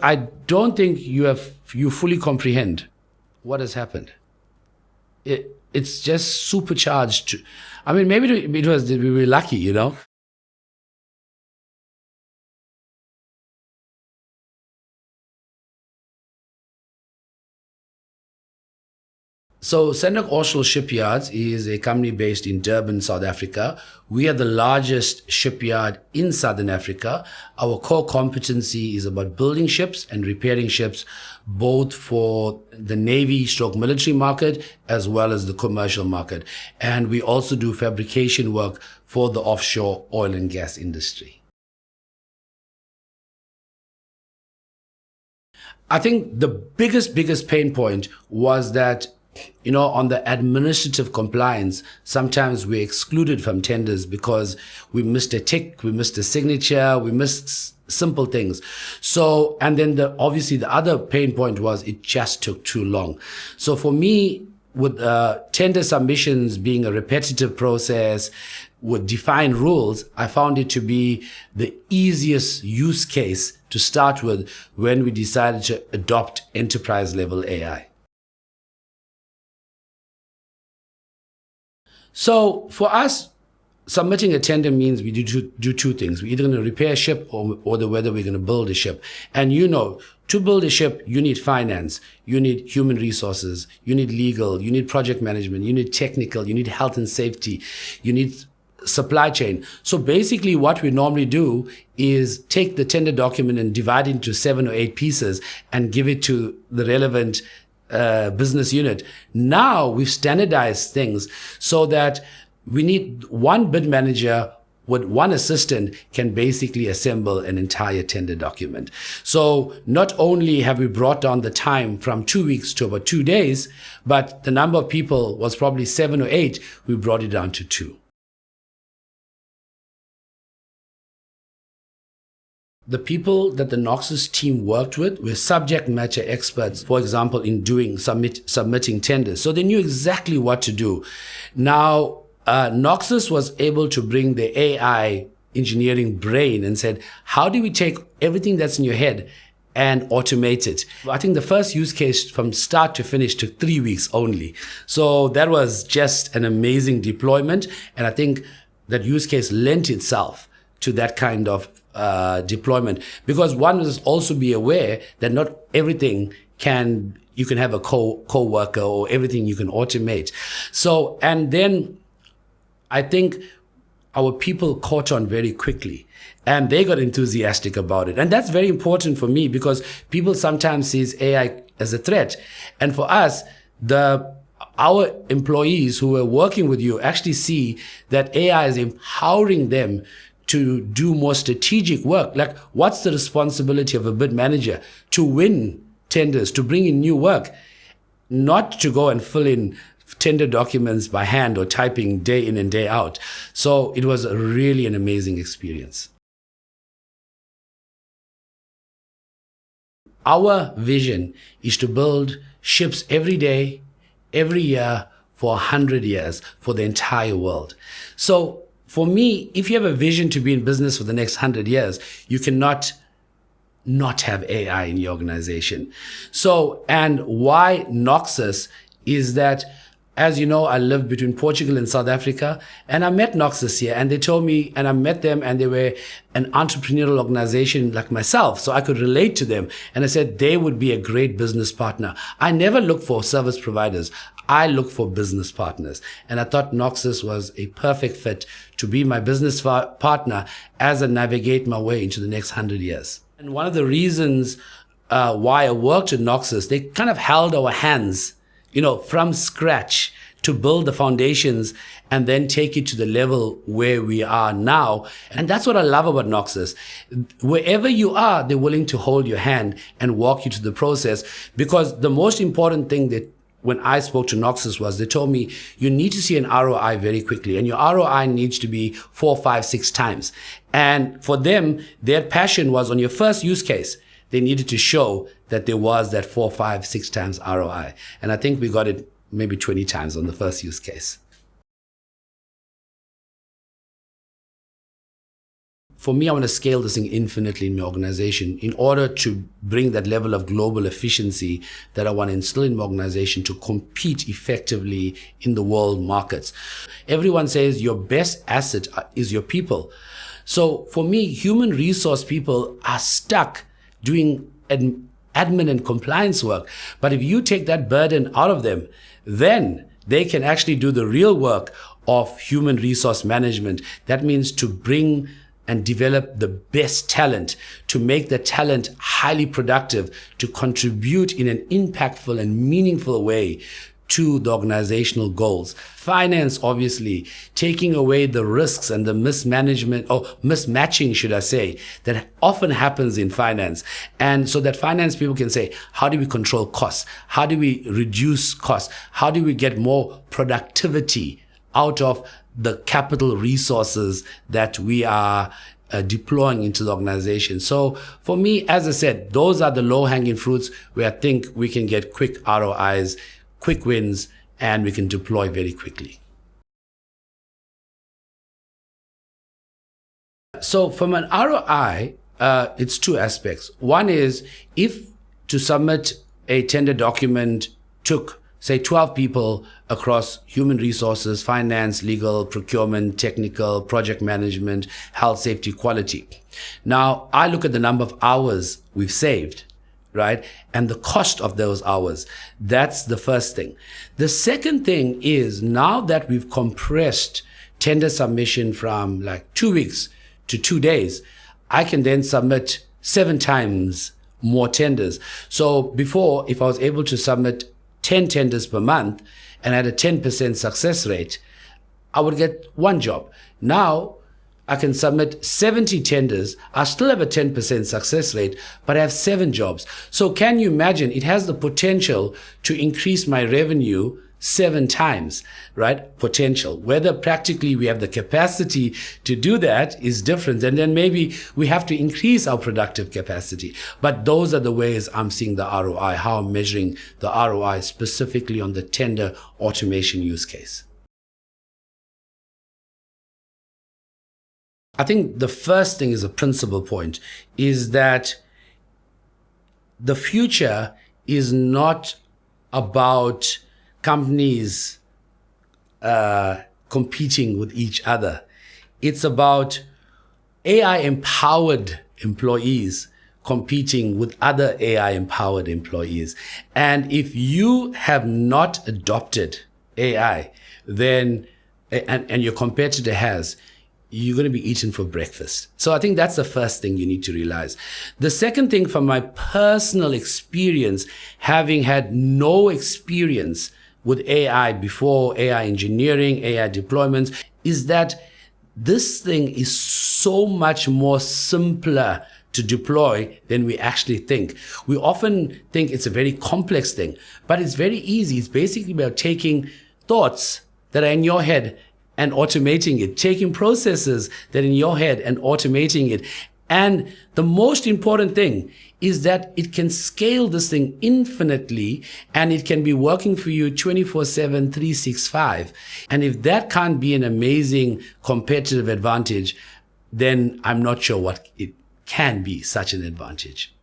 I don't think you fully comprehend what has happened. It's just supercharged. I mean, maybe it was we were lucky, you know. So Sandock Austral Shipyards is a company based in Durban, South Africa. We are the largest shipyard in Southern Africa. Our core competency is about building ships and repairing ships, both for the Navy stroke military market as well as the commercial market. And we also do fabrication work for the offshore oil and gas industry. I think the biggest pain point was that, you know, on the administrative compliance, sometimes we're excluded from tenders because we missed a tick, we missed a signature, we missed simple things. So, and then obviously the other pain point was it just took too long. So for me, with tender submissions being a repetitive process with defined rules, I found it to be the easiest use case to start with when we decided to adopt enterprise level AI. So for us, submitting a tender means we do two things. We're either going to repair a ship or whether we're going to build a ship. And you know, to build a ship, you need finance, you need human resources, you need legal, you need project management, you need technical, you need health and safety, you need supply chain. So basically what we normally do is take the tender document and divide it into 7 or 8 pieces and give it to the relevant business unit. Now we've standardized things so that we need one bid manager with one assistant can basically assemble an entire tender document. So not only have we brought down the time from 2 weeks to about 2 days, but the number of people was probably 7 or 8. We brought it down to 2. The people that the Noxus team worked with were subject matter experts, for example, in submitting tenders. So they knew exactly what to do. Now, Noxus was able to bring the AI engineering brain and said, how do we take everything that's in your head and automate it? I think the first use case from start to finish took 3 weeks only. So that was just an amazing deployment. And I think that use case lent itself to that kind of deployment, because one must also be aware that not everything you can have a co-worker or everything you can automate. So, and then I think our people caught on very quickly and they got enthusiastic about it. And that's very important for me because people sometimes sees AI as a threat. And for us, our employees who are working with you actually see that AI is empowering them to do more strategic work. Like, what's the responsibility of a bid manager? To win tenders, to bring in new work, not to go and fill in tender documents by hand or typing day in and day out. So it was really an amazing experience. Our vision is to build ships every day, every year for 100 years for the entire world. So for me, if you have a vision to be in business for the next 100 years, you cannot not have AI in your organization. So, and why Noxus is that, as you know, I lived between Portugal and South Africa, and I met Noxus here, and they told me, and I met them, and they were an entrepreneurial organization like myself, so I could relate to them. And I said they would be a great business partner. I never look for service providers. I look for business partners. And I thought Noxus was a perfect fit to be my business partner as I navigate my way into the next 100 years. And one of the reasons why I worked at Noxus, they kind of held our hands, you know, from scratch to build the foundations and then take it to the level where we are now. And that's what I love about Noxus. Wherever you are, they're willing to hold your hand and walk you through the process, because the most important thing that when I spoke to Noxus was they told me you need to see an ROI very quickly, and your ROI needs to be 4, 5, 6 times. And for them, their passion was on your first use case, they needed to show that there was that 4, 5, 6 times ROI. And I think we got it maybe 20 times on the first use case. for me, I want to scale this thing infinitely in my organization in order to bring that level of global efficiency that I want to instill in my organization to compete effectively in the world markets. Everyone says your best asset is your people. So for me, human resource people are stuck doing admin and compliance work. But if you take that burden out of them, then they can actually do the real work of human resource management. That means to bring and develop the best talent, to make the talent highly productive, to contribute in an impactful and meaningful way to the organizational goals. Finance, obviously, taking away the risks and the mismanagement or mismatching, should I say, that often happens in finance. And so that finance people can say, how do we control costs? How do we reduce costs? How do we get more productivity out of the capital resources that we are deploying into the organization? So for me, as I said, those are the low-hanging fruits where I think we can get quick ROIs, quick wins, and we can deploy very quickly. So from an ROI, it's two aspects. One is if to submit a tender document took, say, 12 people across human resources, finance, legal, procurement, technical, project management, health, safety, quality. Now, I look at the number of hours we've saved, right? And the cost of those hours. That's the first thing. The second thing is now that we've compressed tender submission from like 2 weeks to 2 days, I can then submit 7 times more tenders. So before, if I was able to submit 10 tenders per month and had a 10% success rate, I would get 1 job. Now I can submit 70 tenders. I still have a 10% success rate, but I have 7 jobs. So can you imagine? It has the potential to increase my revenue 7 times, right? Potential. Whether practically we have the capacity to do that is different. And then maybe we have to increase our productive capacity. But those are the ways I'm seeing the ROI, how I'm measuring the ROI specifically on the tender automation use case. I think the first thing is a principal point, is that the future is not about companies competing with each other. It's about AI-empowered employees competing with other AI-empowered employees. And if you have not adopted AI, then and your competitor has, you're going to be eaten for breakfast. So I think that's the first thing you need to realize. The second thing, from my personal experience, having had no experience with AI before, AI engineering, AI deployments, is that this thing is so much more simpler to deploy than we actually think. We often think it's a very complex thing, but it's very easy. It's basically about taking thoughts that are in your head and automating it, taking processes that are in your head and automating it. And the most important thing is that it can scale this thing infinitely, and it can be working for you 24/7, 365. And if that can't be an amazing competitive advantage, then I'm not sure what it can be such an advantage.